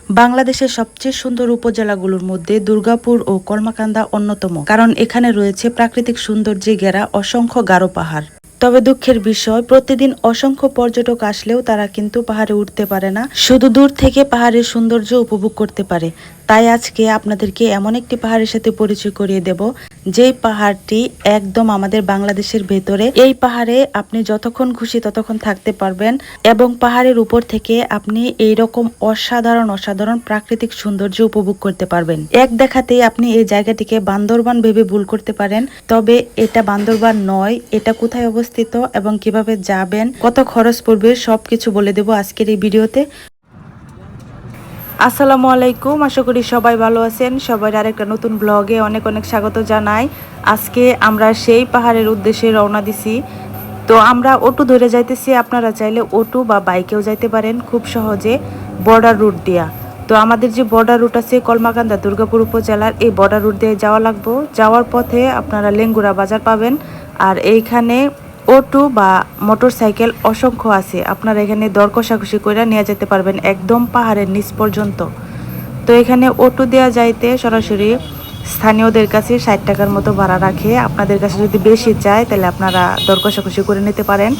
বাংলাদেশের সবচেয়ে সুন্দর উপজেলাগুলোর মধ্যে দুর্গাপুর ও কলমাকান্দা অন্যতম, কারণ এখানে রয়েছে প্রাকৃতিক সৌন্দর্যে ঘেরা অসংখ্য গারো পাহাড়। তবে দুঃখের বিষয়, প্রতিদিন অসংখ্য পর্যটক আসলেও তারা কিন্তু পাহাড়ে উঠতে পারে না, শুধু দূর থেকে পাহাড়ের সৌন্দর্য উপভোগ করতে পারে। তাই আজকে আপনাদেরকে এমন একটি পাহাড়ের সাথে পরিচয় করিয়ে দেব, যেই পাহাড়টি একদম আমাদের বাংলাদেশের ভেতরে। এই পাহাড়ে আপনি যতক্ষণ খুশি ততক্ষণ থাকতে পারবেন এবং পাহাড়ের উপর থেকে আপনি এইরকম অসাধারণ প্রাকৃতিক সৌন্দর্য উপভোগ করতে পারবেন। এক দেখাতেই আপনি এই জায়গাটিকে বান্দরবান ভেবে ভুল করতে পারেন, তবে এটা বান্দরবান নয়। এটা কোথায় অবস্থিত এবং কিভাবে যাবেন, কত খরচ পড়বে, সবকিছু বলে দেব আজকের এই ভিডিওতে। আসসালামু আলাইকুম, আশা করি সবাই ভালো আছেন। সবাই আরেকটা নতুন ব্লগে অনেক অনেক স্বাগত জানাই। আজকে আমরা সেই পাহাড়ের উদ্দেশ্যে রওনা দিছি। তো আমরা অটো ধরে যাইতেছি, আপনারা চাইলে অটো বা বাইকেও যাইতে পারেন খুব সহজে বর্ডার রুট দিয়া। তো আমাদের যে বর্ডার রুট আছে কলমাকান্দা দুর্গাপুর উপজেলার, এই বর্ডার রুট দিয়ে যাওয়া লাগবো। যাওয়ার পথে আপনারা লেঙ্গুরা বাজার পাবেন, আর এইখানে অটো বা মোটর সাইকেল অসংখ্য আছে। আপনারা এখানে দর কষাকষি করে নিয়ে যেতে পারবেন একদম পাহাড়ের নিচ পর্যন্ত। তো এখানে অটো দেওয়া যাইতে সরাসরি স্থানীয়দের কাছে 60 টাকার মতো ভাড়া রাখে। আপনাদের কাছে যদি বেশি চায় তাহলে আপনারা দর কষাকষি করে নিতে পারেন।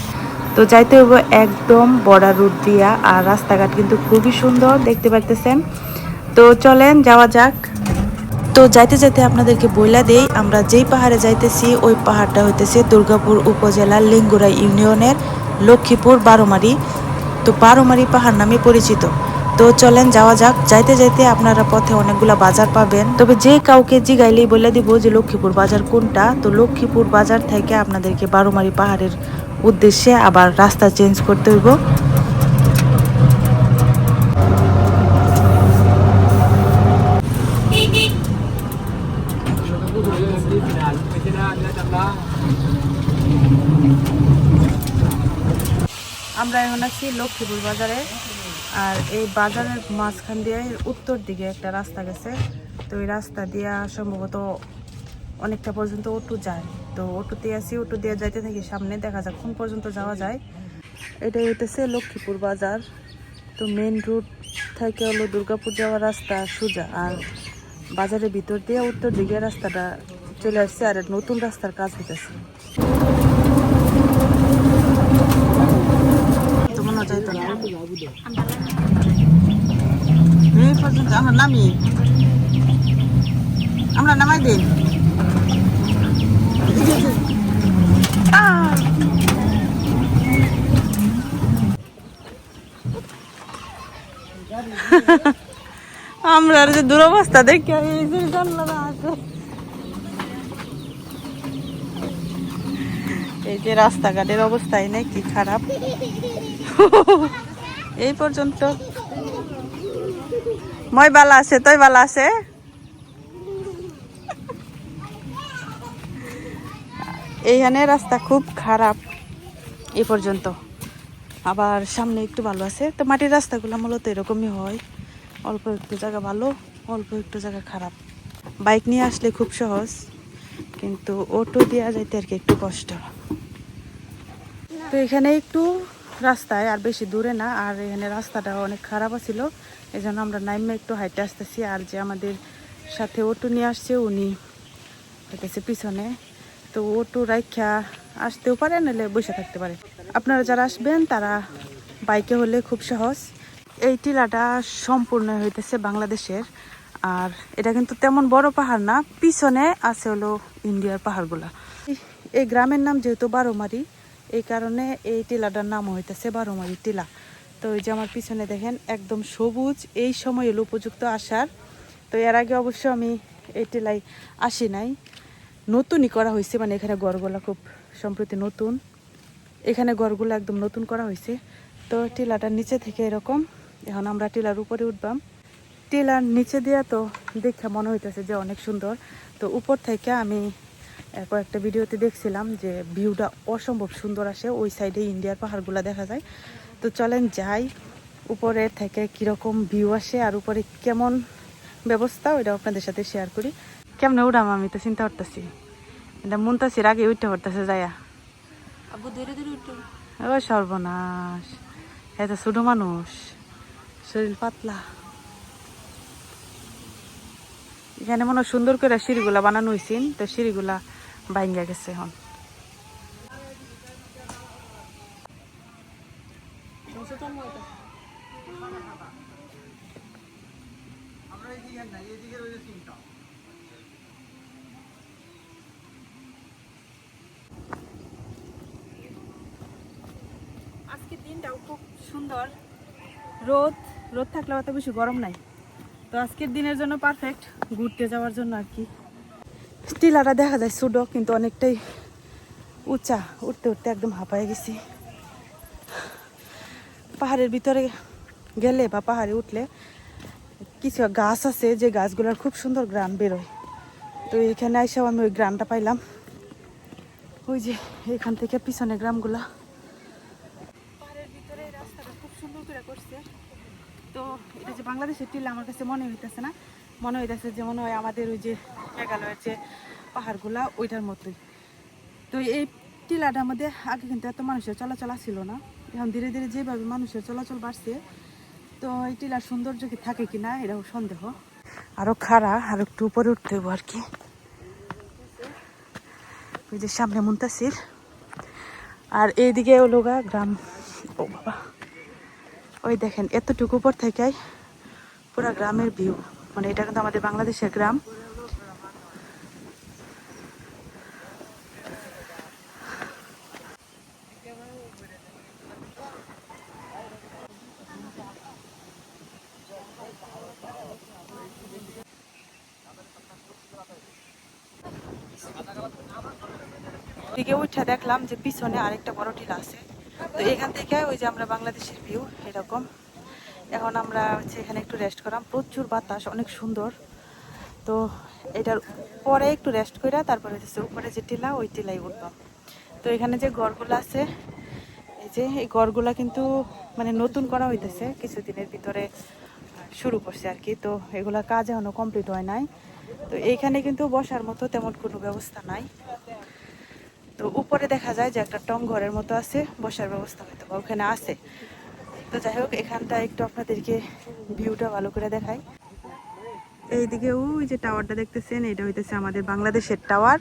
তো যাইতে হবে একদম বর্ডার রুট দিয়া, আর রাস্তাঘাট কিন্তু খুবই সুন্দর দেখতে পারতেছেন। তো চলেন যাওয়া যাক। তো যাইতে যাইতে আপনাদেরকে বইলা দেই, আমরা যেই পাহাড়ে যাইতেছি ওই পাহাড়টা হইতেছে দুর্গাপুর উপজেলার লেঙ্গুরা ইউনিয়নের লক্ষ্মীপুর বারোমারি। তো বারোমারি পাহাড় নামে পরিচিত। তো চলেন যাওয়া যাক। যাইতে যাইতে আপনারা পথে অনেকগুলা বাজার পাবেন, তবে যে কাউকে জিগাইলেই বলে দিব যে লক্ষ্মীপুর বাজার কোনটা। তো লক্ষ্মীপুর বাজার থেকে আপনাদেরকে বারোমারি পাহাড়ের উদ্দেশ্যে আবার রাস্তা চেঞ্জ করতে হইব। আমরা এখন আছি লক্ষ্মীপুর বাজারে, আর এই বাজারের মাঝখান দিয়ে উত্তর দিকে একটা রাস্তা গেছে। তো এই রাস্তা দিয়ে সম্ভবত অনেকটা পর্যন্ত অটো যায়। তো অটোতে আছি, অটো দিয়ে যাইতে থাকি সামনে, দেখা যাক কোন পর্যন্ত যাওয়া যায়। এটাই হইতেছে লক্ষ্মীপুর বাজার। তো মেন রুট থেকে হলো দুর্গাপুর যাওয়ার রাস্তা সোজা, আর বাজারের ভিতর দিয়ে উত্তর দিকে রাস্তাটা চলে আসছে, আর নতুন রাস্তার কাজ হইতেছে। এই পর্যন্ত আমরা নামি, আমরা নামাই দিই। আমরা যে দুরবস্থা দেখি এই যে জানলাটা আছে, এই যে রাস্তাঘাটের অবস্থাই নেই, কি খারাপ। এই পর্যন্ত মই বালা আছে, তই বালা আছে। এইখানে রাস্তা খুব খারাপ এই পর্যন্ত, আবার সামনে একটু ভালো আছে। তো মাটির রাস্তাগুলো মূলত এরকমই হয়, অল্প একটু জায়গা ভালো, অল্প একটু জায়গা খারাপ। বাইক নিয়ে আসলে খুব সহজ, কিন্তু অটো দেওয়া যাইতে আর কি একটু কষ্ট। তো এখানে একটু রাস্তায়, আর বেশি দূরে না, আর এখানে রাস্তাটা অনেক খারাপ ছিল, এই জন্য আমরা নাইমে একটু হাইটে আসতেছি। আর যে আমাদের সাথে অটো নিয়ে আসছে উনি হইতেছে পিছনে। তো অটো রাইখা আসতেও পারে, নাহলে বসে থাকতে পারে। আপনারা যারা আসবেন তারা বাইকে হলে খুব সহজ। এই টিলাটা সম্পূর্ণ হইতেছে বাংলাদেশের, আর এটা কিন্তু তেমন বড় পাহাড় না, পিছনে আছে হলো ইন্ডিয়ার পাহাড়গুলা। এই গ্রামের নাম যেহেতু বারোমারি, এই কারণে এই টিলাটার নাম হইতেছে বারোমারি টিলা। তো এই যে আমার পিছনে দেখেন একদম সবুজ, এই সময় হলো উপযুক্ত আসার। তো এর আগে অবশ্য আমি এই টিলায় আসি নাই, নতুনই করা হয়েছে, মানে এখানে গড়গুলা খুব সম্প্রতি নতুন, এখানে গড়গুলো একদম নতুন করা হয়েছে। তো টিলাটার নিচে থেকে এরকম, এখন আমরা টিলার উপরে উঠবাম। টিলার নিচে দিয়া তো দেখে মনে হইতেছে যে অনেক সুন্দর। তো উপর থেকে আমি কয়েকটা ভিডিওতে দেখছিলাম যে ভিউটা অসম্ভব সুন্দর আসে, ওই সাইডে ইন্ডিয়ার পাহাড়গুলো দেখা যায়। তো চলেন যাই, উপরে থেকে কীরকম ভিউ আসে আর উপরে কেমন ব্যবস্থা, ওইটা আপনাদের সাথে শেয়ার করি। কেমনে উঠাম আমি তো চিন্তা করতেছি, এটা মুনতাসির আগে উঠতে পারতেছে যায়া। ও সর্বনাশ, এত ছোট মানুষ, শরীর পাতলা। এখানে মনে হয় সুন্দর করে সিঁড়িগুলা বানানো হয়েছে, তো সিঁড়িগুলা ভাঙ্গা গেছে এখন। আজকের দিনটাও খুব সুন্দর, রোদ রোদ থাকলে অত বেশি গরম নাই, তো আজকের দিনের জন্য পারফেক্ট ঘুরতে যাওয়ার জন্য আর কি। টিলাটা দেখা যায় ছোট কিন্তু অনেকটাই উঁচা, উঠতে উঠতে একদম হাঁপায়ে গেছি। পাহাড়ের ভিতরে গেলে বা পাহাড়ে উঠলে কিছু গাছ আছে যে গাছগুলোর খুব সুন্দর গ্রান বেরোয়, তো এখানে আইসাও আমি ওই গ্রানটা পাইলাম। ওই যে এখান থেকে পিছনে গ্রামগুলা, পাহাড়ের ভিতরে রাস্তাটা খুব সুন্দর করে করছে। তো এটা যে বাংলাদেশের টিলা আমার কাছে মনে হইতেছে না, মনে হইতেছে যে মনে হয় আমাদের ওই যে মেঘালয়ের যে পাহাড়গুলা ওইটার মতোই। তো এই টিলাটার মধ্যে আগে কিন্তু এত মানুষের চলাচল ছিল না, এখন ধীরে ধীরে যেভাবে মানুষের চলাচল বাড়ছে, তো এই টিলার সৌন্দর্য কি থাকে কিনা এটাও সন্দেহ। আরো খাড়া, আর একটু উপরে উঠতে হইব আর কি। ওই যে সামনে মুনতাসির, আর এইদিকে হলো গ্রাম। ও বাবা, ওই দেখেন এতটুকু উপর থেকে পুরা গ্রামের ভিউ, মানে এটা কিন্তু আমাদের বাংলাদেশের গ্রাম। দিকে উঠে দেখলাম যে পিছনে আরেকটা বড় টিলা আছে, তো এখান থেকে ওই যে আমরা বাংলাদেশের ভিউ এরকম। এখন আমরা হচ্ছে এখানে একটু রেস্ট করলাম, প্রচুর বাতাস, অনেক সুন্দর। তো এটার পরে একটু রেস্ট করে তারপরে হচ্ছে উপরে যে টিলা ওই টিলাই উঠলাম। তো এখানে যে ঘরগুলো আছে, এই যে এই ঘরগুলা কিন্তু মানে নতুন করা হইতেছে, কিছুদিনের ভিতরে শুরু করছে আর কি। তো এগুলা কাজ এখনো কমপ্লিট হয় নাই, তো এইখানে কিন্তু বসার মতো তেমন কোনো ব্যবস্থা নাই। তো উপরে দেখা যায় যে একটা টং ঘরের মতো আছে, বসার ব্যবস্থা হয়তো বা ওখানে আছে। তো যাই হোক, এখানটা একটু আপনাদেরকে ভিউটা ভালো করে দেখাই। এইদিকে ওই যে টাওয়ারটা দেখতেছেন, এটা হইতেছে আমাদের বাংলাদেশের টাওয়ার।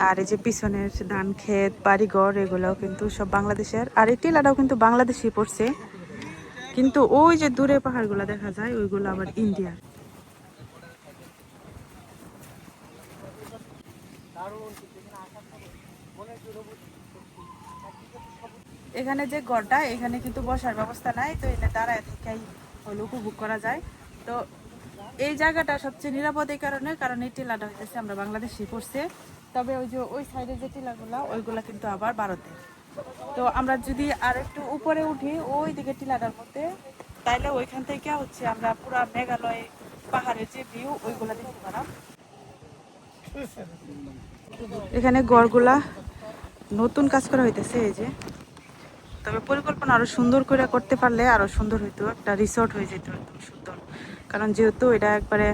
আর এই যে পিছনের ধান ক্ষেত, বাড়িঘর, এগুলোও কিন্তু সব বাংলাদেশের। আর এই টিলাটাও কিন্তু বাংলাদেশি পড়ছে, কিন্তু ওই যে দূরে পাহাড়গুলো দেখা যায় ওইগুলো আবার ইন্ডিয়ার। এখানে যে ঘরটা, এখানে কিন্তু বসার ব্যবস্থা নাই, তো এটা দাঁড়ায় থেকেই হলো উপভোগ করা যায়। তো এই জায়গাটা সবচেয়ে নিরাপদ এই কারণে, কারণ এই টিলাটা হইতেছে আমরা বাংলাদেশি পড়ছে, তবে ওই যে ওই সাইডে যে টিলাগুলা ওইগুলা কিন্তু আবার ভারতের। তো আমরা যদি আর একটু উপরে উঠি ওই দিকে টিলাটার মধ্যে, তাইলে ওইখান থেকে হচ্ছে আমরা পুরা মেঘালয় পাহাড়ের যে ভিউ ওইগুলা দেখতে পারাম। এখানে গড়গুলা নতুন কাজ করা হইতেছে এই যে, তবে পরিকল্পনা আরো সুন্দর করে করতে পারলে আরো সুন্দর হইতো, একটা রিসোর্ট হয়ে যেত একদম সুন্দর। কারণ যেহেতু এটা একবারে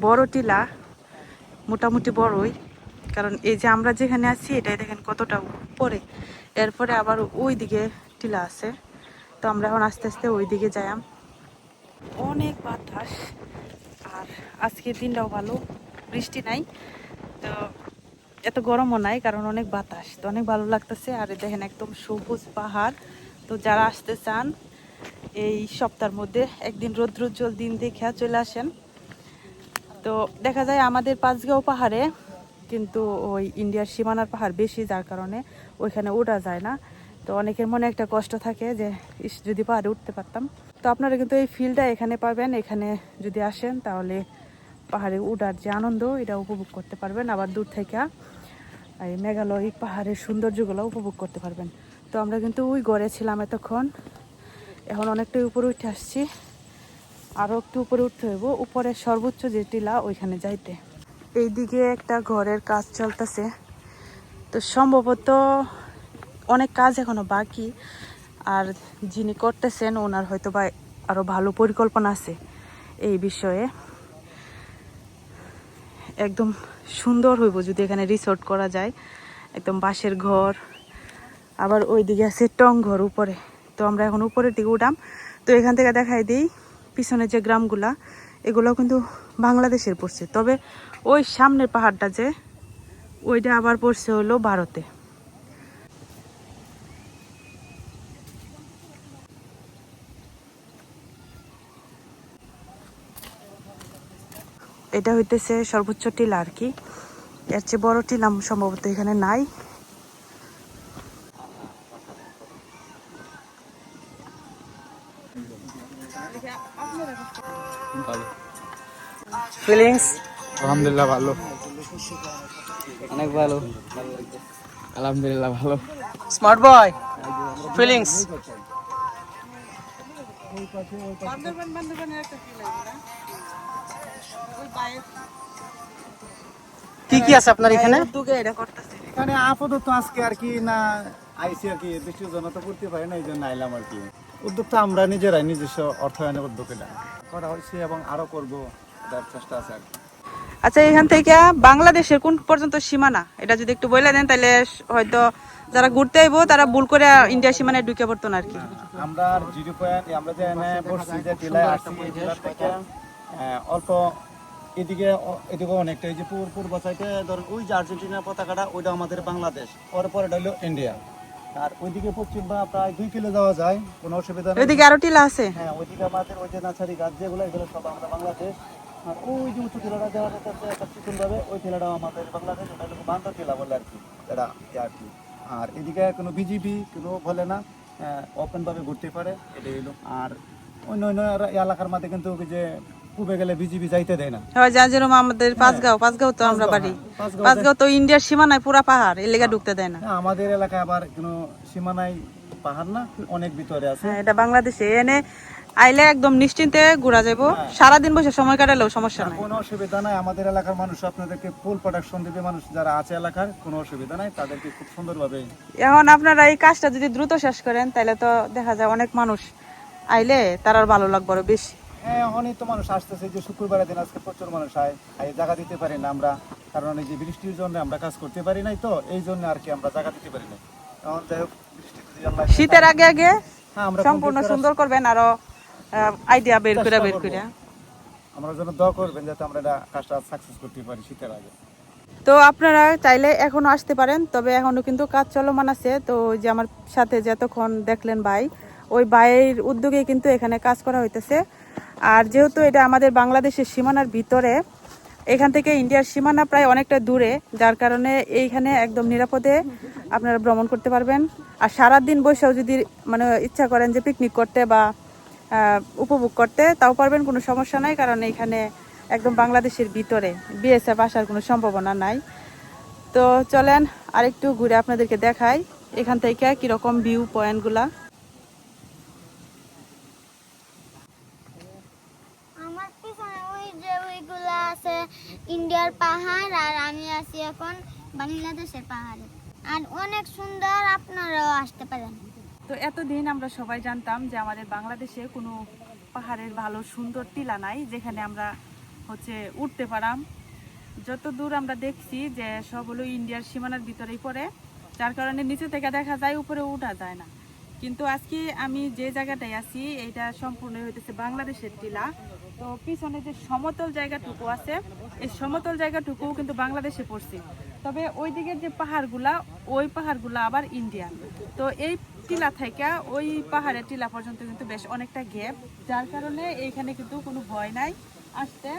বড় টিলা, মোটামুটি বড়ই, কারণ এই যে আমরা যেখানে আছি এটাই দেখেন কতটা উপরে, এরপরে আবার ওই দিকে টিলা আছে। তো আমরা এখন আস্তে আস্তে ওই দিকে যাইম। অনেক বাতাস, আর আজকের দিনটাও ভালো, বৃষ্টি নাই, তো এত গরমও নাই, কারণ অনেক বাতাস, তো অনেক ভালো লাগতেছে। আর দেখেন একদম সবুজ পাহাড়। তো যারা আসতে চান এই সপ্তাহের মধ্যে একদিন রৌদ্রোজ্জ্বল দিন দেখে চলে আসেন। তো দেখা যায় আমাদের পাঁচগাঁও পাহাড়ে কিন্তু ওই ইন্ডিয়ার সীমানার পাহাড় বেশি, যার কারণে ওইখানে ওঠা যায় না। তো অনেকের মনে একটা কষ্ট থাকে যে যদি পাহাড়ে উঠতে পারতাম। তো আপনারা কিন্তু এই ফিলটা এখানে পাবেন, এখানে যদি আসেন তাহলে পাহাড়ে উঠার যে আনন্দ এটা উপভোগ করতে পারবেন, আবার দূর থেকে এই মেঘালয় পাহাড়ের সৌন্দর্যগুলো উপভোগ করতে পারবেন। তো আমরা কিন্তু ওই গড়ে ছিলাম এতক্ষণ, এখন অনেকটাই উপরে উঠে আসছি, আরও একটু উপরে উঠতে হইব, উপরে সর্বোচ্চ যে টিলা ওইখানে যাইতে। এইদিকে একটা ঘরের কাজ চলতেছে, তো সম্ভবত অনেক কাজ এখনো বাকি, আর যিনি করতেছেন ওনার হয়তো বা আরো ভালো পরিকল্পনা আছে এই বিষয়ে। একদম সুন্দর হইব যদি এখানে রিসোর্ট করা যায়, একদম বাঁশের ঘর, আবার ওইদিকে আছে টং ঘর উপরে। তো আমরা এখন উপরের দিকে উঠাম, তো এখান থেকে দেখাই দিই পিছনে যে গ্রামগুলা এগুলো কিন্তু বাংলাদেশের পড়ছে, তবে ওই সামনের পাহাড়টা যে ওইটা আবার পড়ছে হলো ভারতে। এটা হইতেছে সর্বোচ্চ টিলা আর কি, এর চেয়ে বড় টিলা সম্ভবত এখানে নাই। ফিলিংস আলহামদুলিল্লাহ ভালো, অনেক ভালো, আলহামদুলিল্লাহ ভালো। স্মার্ট বয় ফিলিংস কি কি আছে আপনার এখানে? এখানে আপাতত আজকে আর কি না আইসি আর কি, বৃষ্টির জন্য তো করতে পারি না, এই জন্য আইলাম আর কি। উদ্যোগটা আমরা নিজেরাই নিজস্ব অর্থায়নের উদ্যোগে করা হয়েছে এবং আরো করবো, এটার চেষ্টা আছে আর কি। আচ্ছা, এখান থেকে বাংলাদেশের কোন পর্যন্ত সীমানা এটা যদি একটু বলে দেন, তাহলে হয়তো যারা ঘুরতে আইবো তারা ভুল করে ইন্ডিয়া সীমানায় ঢুকে পড়তো না আর কি। আমরা 0 পয়েন্ট আমরা যে এনে পড়ছি যে টিলায় আসছি, এই টিলা থেকে অল্প এদিকে এদিকে অনেকটা, এই যে পূর্ব সাইডে ধরুন ওই যে আর্জেন্টিনার পতাকাটা, ওইটা আমাদের বাংলাদেশ, পরে হলো ইন্ডিয়া। আর ওইদিকে পশ্চিম বা প্রায় 2 কিলো যাওয়া যায়, কোনো অসুবিধা নেই। ওইদিকে আরো টিলা আছে। হ্যাঁ, ওইদিকে আমাদের ওই যে নাছারি গাছ যেগুলো, এগুলো সব আমরা বাংলাদেশ। আর ওই যে উঁচু টিলাটা দেওয়া যাচ্ছে একটা চিকন ভাবে, ওই টিলাটাও আমাদের বাংলাদেশ, ওটা হলো বান্দর টিলা বলে আর কি, এটা আর কি। আর এদিকে কোনো বিজিবি কোনো বলে না, ওপেন ভাবে ঘুরতে পারে, এটাই হলো। আর অন্য অন্য এলাকার মধ্যে কিন্তু ওই যে পূবে গেলে বিজিবি যাইতে দেয় না। হয় যা যেরকম আমাদের পাঁচগাঁও তো আমরা বাড়ি, পাঁচগাঁও তো ইন্ডিয়ার সীমানায় পুরা পাহাড়, এর লেগে ঢুকতে দেয় না। আমাদের এলাকায় আবার কোনো সীমানায় পাহাড় না, অনেক ভিতরে আছে। হ্যাঁ, এটা বাংলাদেশে এনে আইলে একদম নিশ্চিন্তে ঘোরা যাবো, সারাদিন বসে সময় কাটালেও সমস্যা নাই, কোনো অসুবিধা নাই। আমাদের এলাকার মানুষ আপনাদেরকে ফুল প্রোটেকশন দিবে, মানুষ যারা আছে এলাকার, কোনো অসুবিধা নাই, তাদেরকে খুব সুন্দরভাবে। এখন আপনারা এই কাজটা যদি দ্রুত শেষ করেন তাহলে তো দেখা যায় অনেক মানুষ আইলে তার আর ভালো লাগবে আরো বেশি। হ্যাঁ, অনেক তো মানুষ আসতেছে, যে শুক্রবারের দিন আজকে প্রচুর মানুষ আয় জায়গা দিতে পারি না আমরা, কারণ এই যে বৃষ্টির জন্য আমরা কাজ করতে পারি নাই, তো এই জন্য আর কি আমরা জায়গা দিতে পারি না। এখন যাই হোক, শীতের আগে আগে আমরা সম্পূর্ণ সুন্দর করবেন, আরো আইডিয়া বের করে আমরা জন্য দোয়া করবেন যাতে আমরা এটা কাজটা সাকসেস করতে পারি শীতের আগে। তো আপনারা চাইলে এখনো আসতে পারেন, তবে এখনো কিন্তু কাজ চলমান আছে। তো ওই যে আমার সাথে যতক্ষণ দেখলেন ভাই, ওই ভাইয়ের উদ্যোগে কিন্তু এখানে কাজ করা হইতেছে। আর যেহেতু এটা আমাদের বাংলাদেশের সীমানার ভিতরে, এখান থেকে ইন্ডিয়ার সীমানা প্রায় অনেকটা দূরে, যার কারণে এইখানে একদম নিরাপদে আপনারা ভ্রমণ করতে পারবেন। আর সারাদিন বসেও যদি মানে ইচ্ছা করেন যে পিকনিক করতে বা উপভোগ করতে, তাও পারবেন, কোনো সমস্যা নাই, কারণ এইখানে একদম বাংলাদেশের ভিতরে বিএসএফ আসার কোনো সম্ভাবনা নাই। তো চলেন আরেকটু ঘুরে আপনাদেরকে দেখাই এখান থেকে কিরকম ভিউ পয়েন্টগুলা। আমার পিছনে ওই যে ওইগুলা আছে ইন্ডিয়ার পাহাড়, আর আমি আছি এখন বাংলাদেশের পাহাড়ে, আর অনেক সুন্দর, আপনারাও আসতে পারেন। তো এতদিন আমরা সবাই জানতাম যে আমাদের বাংলাদেশে কোনো পাহাড়ের ভালো সুন্দর টিলা নাই যেখানে আমরা উঠতে পারাম। যত দূর আমরা দেখছি যে সব হলো ইন্ডিয়ার সীমানার ভিতরেই পড়ে, যার কারণে নিচে থেকে দেখা যায়, উপরে উঠা যায় না। কিন্তু আজকে আমি যে জায়গাটায় আছি এটা সম্পূর্ণ হইতেছে বাংলাদেশের টিলা। তো পিছনে যে সমতল জায়গাটুকু আছে, এই সমতল জায়গাটুকুও কিন্তু বাংলাদেশে পড়ছে, তবে ওই দিকের যে পাহাড়গুলা, ওই পাহাড়গুলা আবার ইন্ডিয়ান। তো এই টিলা থেকে ওই পাহাড়ের টিলা পর্যন্ত কিন্তু বেশ অনেকটা গ্যাপ, যার কারণে এইখানে কিন্তু কোনো ভয় নাই, আসতে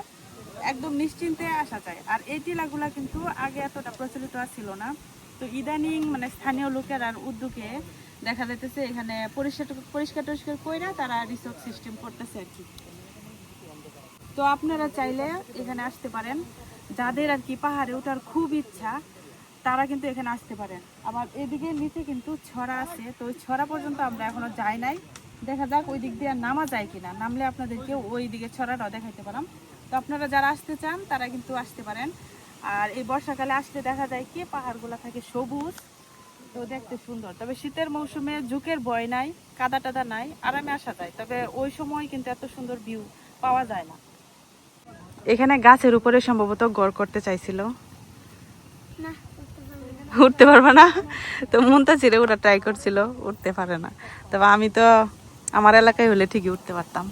একদম নিশ্চিন্তে আসা যায়। আর এই টিলাগুলা কিন্তু আগে এতটা প্রচলিত ছিল না, তো ইদানিং মানে স্থানীয় লোকের আর উদ্যোগে দেখা যাইতেছে এখানে পরিষ্কার কইরা তারা রিসোর্ট সিস্টেম করতেছে আর কি। তো আপনারা চাইলে এখানে আসতে পারেন, যাদের আর কি পাহাড়ে ওঠার খুব ইচ্ছা তারা কিন্তু এখানে আসতে পারেন। আবার এদিকে নিচে কিন্তু ছড়া আছে, তো ওই ছড়া পর্যন্ত আমরা এখনো যাই নাই, দেখা যাক ওই দিক দিয়ে নামা যায় কিনা, নামলে আপনাদেরকে ওই দিকে ছড়াটাও দেখাইতে পারাম। তো আপনারা যারা আসতে চান তারা কিন্তু আসতে পারেন। আর এই বর্ষাকালে আসলে দেখা যায় কি পাহাড়গুলো থাকে সবুজ, তো দেখতে সুন্দর। তবে শীতের মৌসুমে ঝুঁকের ভয় নাই, কাদা টাদা নাই, আরামে আসা যায়, তবে ওই সময় কিন্তু এত সুন্দর ভিউ পাওয়া যায় না। এখানে গাছের উপরে সম্ভবত ঘর করতে চাইছিল, না, উঠতে পারবে না, তো মুনতাসিরে ওরা ট্রাই করছিল, উঠতে পারে না। তবে আমি তো আমার এলাকায় হলে ঠিকই উঠতে পারতাম।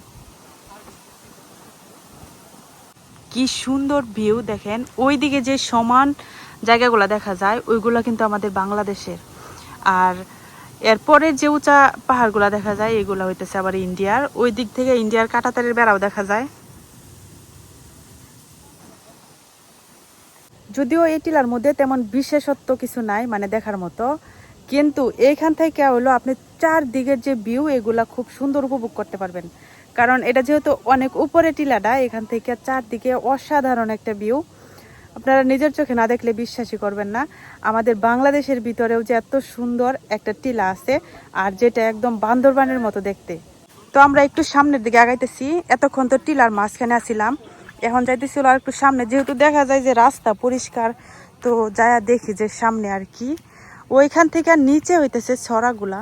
কি সুন্দর ভিউ দেখেন। ওইদিকে যে সমান জায়গাগুলো দেখা যায় ওইগুলো কিন্তু আমাদের বাংলাদেশের, আর এরপরে যে উঁচা পাহাড়গুলো দেখা যায় এগুলো হইতেছে আবার ইন্ডিয়ার। ওই দিক থেকে ইন্ডিয়ার কাঁটাতারের বেড়াও দেখা যায়। যদিও এই টিলার মধ্যে তেমন বিশেষত্ব কিছু নাই মানে দেখার মতো, কিন্তু এইখান থেকে হলো আপনি চারদিকের যে ভিউ এগুলা খুব সুন্দর উপভোগ করতে পারবেন। কারণ এটা যেহেতু অনেক উপরে টিলাটা, এখান থেকে চারদিকে অসাধারণ একটা ভিউ। আপনারা নিজের চোখে না দেখলে বিশ্বাসই করবেন না আমাদের বাংলাদেশের ভিতরেও যে এত সুন্দর একটা টিলা আছে, আর যেটা একদম বান্দরবানের মতো দেখতে। তো আমরা একটু সামনের দিকে আগাইতেছি। এতক্ষণ তো টিলার মাঝখানে আছিলাম, এখন যাইতেছিল আর একটু সামনে, যেহেতু দেখা যায় যে রাস্তা পরিষ্কার, তো যায়া দেখি যে সামনে আর কি। ওইখান থেকে নিচে হইতেছে ছড়াগুলা,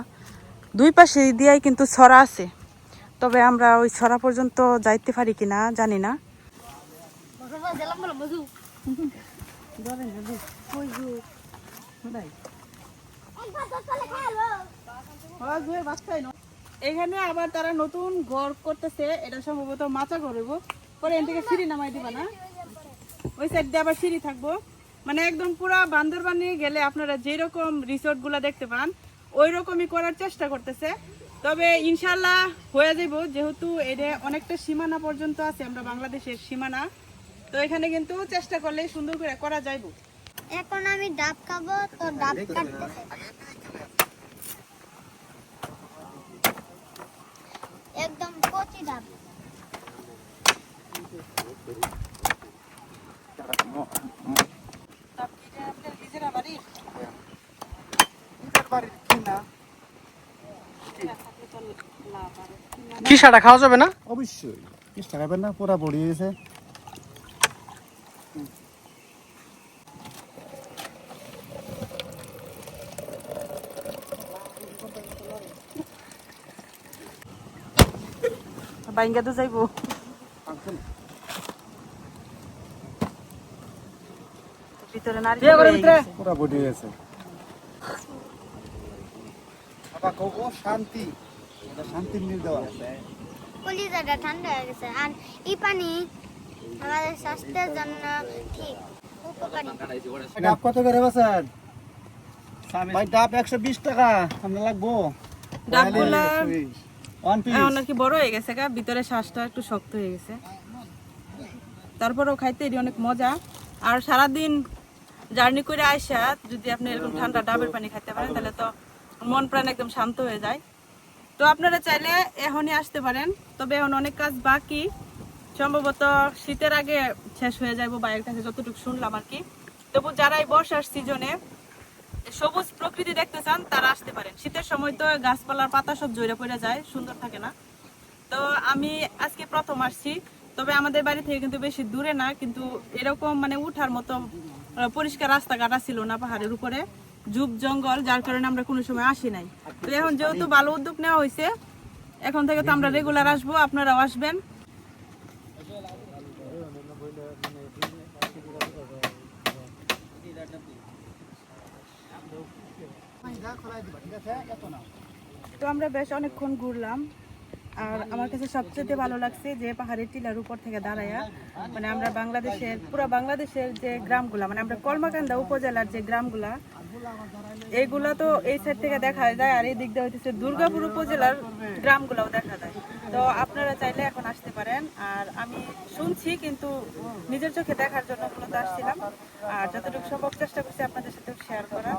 দুই পাশে দিয়াই কিন্তু ছড়া আছে, তবে আমরা ওই ছড়া পর্যন্ত যাইতে পারি কিনা জানি না। এখানে আবার তারা নতুন ঘর করতেছে, এটা সম্ভবত মাচা ঘর হইব। পরে এখান থেকে সিঁড়ি নামাই দিবা না, ওই সাইড দিয়ে আবার সিঁড়ি থাকবো। মানে একদম পুরা বান্দরবানে গেলে আপনারা যেরকম রিসোর্ট গুলা দেখতে পান ওই রকমই করার চেষ্টা করতেছে। তবে ইনশাল্লাহ হয়ে যাব, যেহেতু এটা অনেকটা সীমানা পর্যন্ত আছে, আমরা বাংলাদেশের সীমানা, তো এখানে কিন্তু চেষ্টা করলে সুন্দর করে করা যাইব। এখন আমি ডাব খাবো, তো ডাব কাটতেছে একদম কচি ডাব। খিসাটা খাওয়া যাবে না? অবশ্যই 30 টাকা খাবেন না, পুরা বড়ি গেছে। বাইঙ্গা তো যাইবো। ভিতরে পুরা বডি গেছে। বাবা কও শান্তি, এটা শান্তির নির্দেশ আছে। কলিজাটা ঠান্ডা হয়ে গেছে, আর এই পানি আমাদের স্বাস্থ্যের জন্য ঠিক উপকারী। ডাব কত করে বেচেন? ভাই ডাব 120 টাকা। আমরা লাগবো ডাবগুলা ওয়ান পিস। এখন আর কি বড় হয়ে গেছে গা, ভিতরে শ্বাসটা একটু শক্ত হয়ে গেছে, তারপরেও খাইতে এটি অনেক মজা। আর সারাদিন জার্নি করে আইসা যদি আপনি এরকম ঠান্ডা ডাবের পানি খাইতে পারেন তাহলে তো মন প্রাণ একদম শান্ত হয়ে যায়। তো আপনারা চাইলে এখনই আসতে পারেন, তবে এখন অনেক কাজ বাকি, সম্ভবত শীতের আগে শেষ হয়ে যাবো বাইরের কাছে যতটুকু শুনলাম আর কি। তবু যারা এই বর্ষার সিজনে সবুজ প্রকৃতি দেখতে চান তারা আসতে পারেন। শীতের সময় তো গাছপালার পাতা সব ঝরে পড়ে যায়, সুন্দর থাকে না। তো আমি আজকে প্রথম আসছি, তবে আমাদের বাড়ি থেকে কিন্তু বেশি দূরে না, কিন্তু এরকম মানে উঠার মতো পরিষ্কার রাস্তাঘাট ছিল না পাহাড়ের উপরে, ঝুপ জঙ্গল, যার কারণে আমরা কোনো সময় আসি নাই। তো এখন যেহেতু ভালো উদ্যোগ নেওয়া হয়েছে, এখন থেকে তো আমরা রেগুলার আসবো, আপনারাও আসবেন। তো আমরা বেশ অনেকক্ষণ ঘুরলাম, আর আমার কাছে সবচেয়ে ভালো লাগছে যে পাহাড়ের টিলার উপর থেকে দাঁড়ায়া মানে আমরা বাংলাদেশের পুরো বাংলাদেশের যে গ্রামগুলা, মানে আমরা কলমাকান্দা উপজেলার যে গ্রামগুলা এইগুলা তো এই সাইড থেকে দেখা যায়, আর এই দিক দিয়ে হইতেছে দুর্গাপুর উপজেলার গ্রামগুলাও দেখা যায়। তো আপনারা চাইলে এখন আসতে পারেন। আর আমি শুনছি কিন্তু নিজের চোখে দেখার জন্য মূলত আসছিলাম, আর যতটুকু সম্ভব চেষ্টা করছি আপনাদের সাথে শেয়ার করার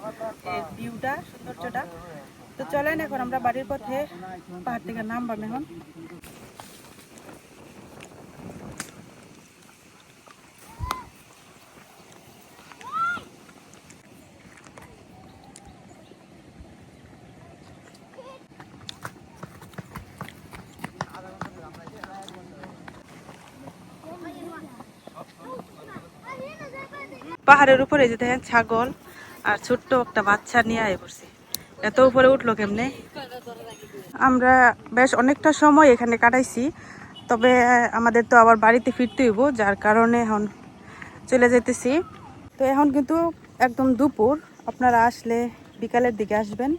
এই ভিউটা, সৌন্দর্যটা। তো চলেন এখন আমরা বাড়ির পথে পাহাড় থেকে নামবাম এখন। পাহাড়ের উপরে যে দেখেন ছাগল আর ছোট্ট একটা বাচ্চা নিয়ে আয় পড়ছে, এত উপরে উঠলো কেমনে। আমরা বেশ অনেকটা সময় এখানে কাটাইছি, তবে আমাদের তো আবার বাড়িতে ফিরতে হইব, যার কারণে এখন চলে যেতেছি। তো এখন কিন্তু একদম দুপুর, আপনারা আসলে বিকালের দিকে আসবেন,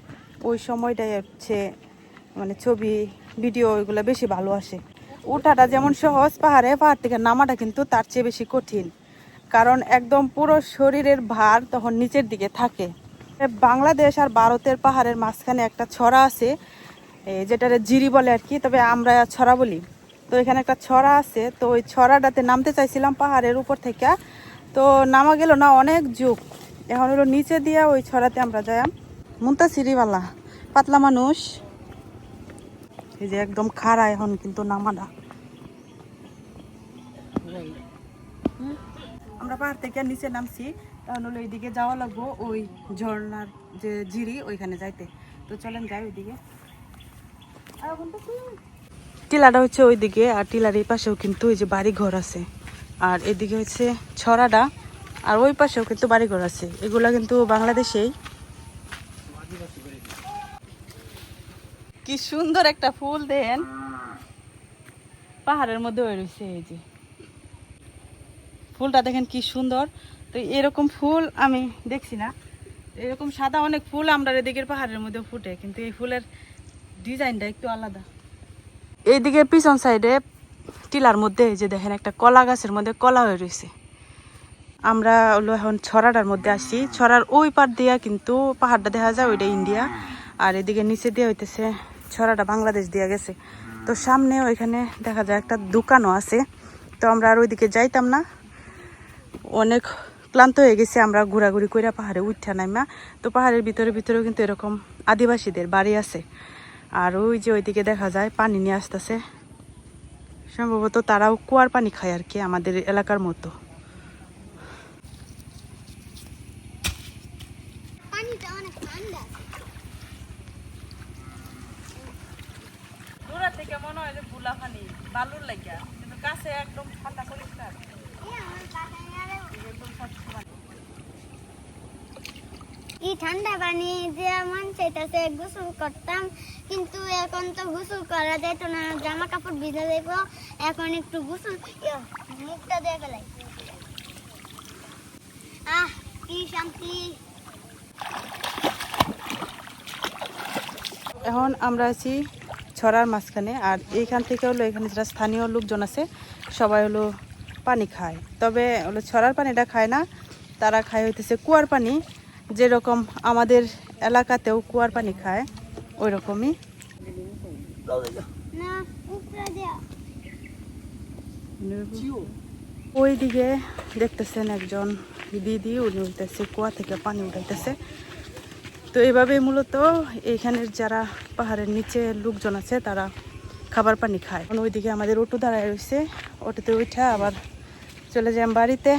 ওই সময়টাই হচ্ছে মানে ছবি ভিডিও ওইগুলো বেশি ভালো আসে। উঠাটা যেমন সহজ পাহাড় থেকে নামাটা কিন্তু তার চেয়ে বেশি কঠিন, কারণ একদম পুরো শরীরের ভার তখন নিচের দিকে থাকে। বাংলাদেশ আর ভারতের পাহাড়ের মাঝখানে একটা ছড়া আছে, যেটারে জিরি বলে আর কি, তবে আমরা ছড়া বলি। তো এখানে একটা ছড়া আছে, তো ওই ছড়াটাতে নামতে চাইছিলাম পাহাড়ের উপর থেকে, তো নামা গেল না, অনেক যুগ। এখন হলো নিচে দিয়ে ওই ছড়াতে আমরা যাই। মুন্তাসিরিওয়ালা পাতলা মানুষ, এই যে একদম খাড়া এখন কিন্তু নামাটা। আমরা পাহাড় থেকে নিচে নামছি, তখন হলো এইদিকে যাওয়া লাগবো ওই ঝর্ণার যে জিরি ওইখানে যাইতে। তো চলেন যাই ওইদিকে। টিলাটা হচ্ছে ওইদিকে, আর টিলার এই পাশেও কিন্তু ওই যে বাড়ি ঘর আছে, আর এদিকে হচ্ছে ছড়াটা, আর ওই পাশেও কিন্তু বাড়ি ঘর আছে। এগুলা কিন্তু বাংলাদেশেই। কি সুন্দর একটা ফুল দেন, পাহাড়ের মধ্যে হয়ে রয়েছে। এই যে ফুলটা দেখেন কি সুন্দর। তো এরকম ফুল আমি দেখছি না, এরকম সাদা অনেক ফুল আমরা এদিকের পাহাড়ের মধ্যে ফুটে, কিন্তু এই ফুলের ডিজাইনটা একটু আলাদা। এইদিকে পিছন সাইডে টিলার মধ্যে এই যে দেখেন একটা কলা গাছের মধ্যে কলা হয়ে রয়েছে। আমরা হলো এখন ছড়াটার মধ্যে আসি, ছড়ার ওই পার দিয়া কিন্তু পাহাড়টা দেখা যায়, ওইটা ইন্ডিয়া, আর এদিকে নিচে দিয়ে হইতেছে ছড়াটা বাংলাদেশ দিয়া গেছে। তো সামনে ওইখানে দেখা যায় একটা দোকানও আছে। তো আমরা আর ওইদিকে যাইতাম না, অনেক ক্লান্ত হয়ে গেছে আমরা ঘোরাঘুরি করে পাহাড়ে উঠা নাইমা। তো পাহাড়ের ভিতরেও কিন্তু এরকম আদিবাসীদের বাড়ি আছে, আর ওই যে ওইদিকে দেখা যায় পানি নিয়ে আসতেছে, সম্ভবত তারাও কুয়ার পানি খায় আর কি, আমাদের এলাকার মতো। পানিটা অনেক ঠান্ডা। দূরে থেকে মনে হয় যে বুলা পানি বালুর লাগিয়া, কিন্তু কাছে একদম ঠান্ডা পরিষ্কার, একদম স্বচ্ছ পানি। এই ঠান্ডা পানি যে মন চাইতেছে গোসল করতাম, কিন্তু এখন তো গোসল করা যেত না, জামা কাপড় ভিজে যাইব। এখন একটু গোসল মুখটা দিয়ে গেলাই, আহ কি শান্তি। এখন আমরা আছি ছড়ার মাঝখানে, আর এইখান থেকে হলো এখানে যারা স্থানীয় লোকজন আছে সবাই হলো পানি খায়, তবে হলো ছড়ার পানিটা খায় না, তারা খায় হইতেছে কুয়ার পানি, যেরকম আমাদের এলাকাতেও কুয়ার পানি খায় ওই রকমই। না উপরে দিয়া ওইদিকে দেখতেছেন একজন দিদি, উনি উঠতেছে কুয়া থেকে পানি উঠাইতেছে। তো এইভাবে মূলত এইখানের যারা পাহাড়ের নিচে লোকজন আছে তারা খাবার পানি খায়। ওইদিকে আমাদের অটো দাঁড়ায় রয়েছে, অটোতে উঠা আবার চলে যাই বাড়িতে।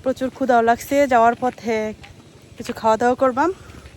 প্রচুর ক্ষুধাও লাগছে, যাওয়ার পথে কিছু খাওয়া দাওয়া করবাম।